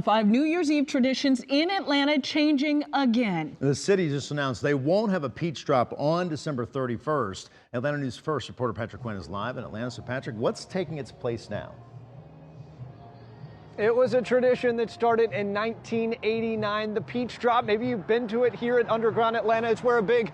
5 New Year's Eve traditions in Atlanta changing again. The city just announced they won't have a peach drop on December 31st. Atlanta News First reporter Patrick Quinn is live in Atlanta. So Patrick, what's taking its place now? It was a tradition that started in 1989, the peach drop. Maybe you've been to it here at Underground Atlanta. It's where a big,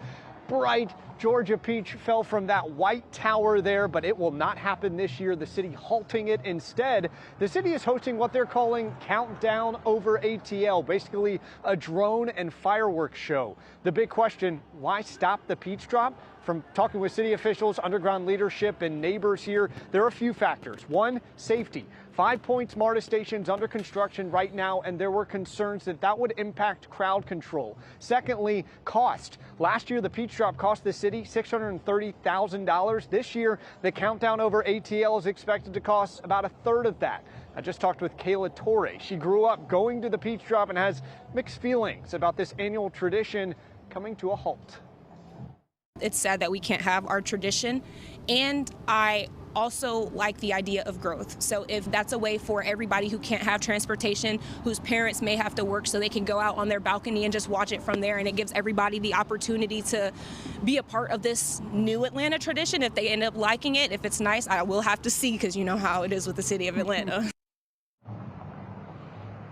bright Georgia peach fell from that white tower there, but it will not happen this year. The city halting it instead. The city is hosting what they're calling Countdown Over ATL, basically a drone and fireworks show. The big question, why stop the peach drop? From talking with city officials, underground leadership, and neighbors here, there are a few factors. One, safety. 5 Points MARTA stations under construction right now, and there were concerns that that would impact crowd control. Secondly, cost. Last year, the peach drop cost the city $630,000. This year, the Countdown Over ATL is expected to cost about a third of that. I just talked with Kayla Torre. She grew up going to the peach drop and has mixed feelings about this annual tradition coming to a halt. It's sad that we can't have our tradition, and I also like the idea of growth. So if that's a way for everybody who can't have transportation, whose parents may have to work, so they can go out on their balcony and just watch it from there, and it gives everybody the opportunity to be a part of this new Atlanta tradition. If they end up liking it, if it's nice, I will have to see, because you know how it is with the city of Atlanta.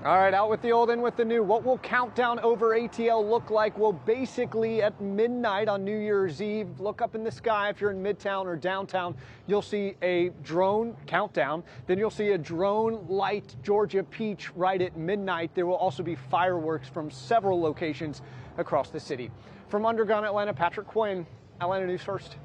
All right, out with the old, in with the new. What will Countdown Over ATL look like? Well, basically at midnight on New Year's Eve, look up in the sky. If you're in Midtown or downtown, you'll see a drone countdown. Then you'll see a drone light Georgia peach right at midnight. There will also be fireworks from several locations across the city. From Underground Atlanta, Patrick Quinn, Atlanta News First.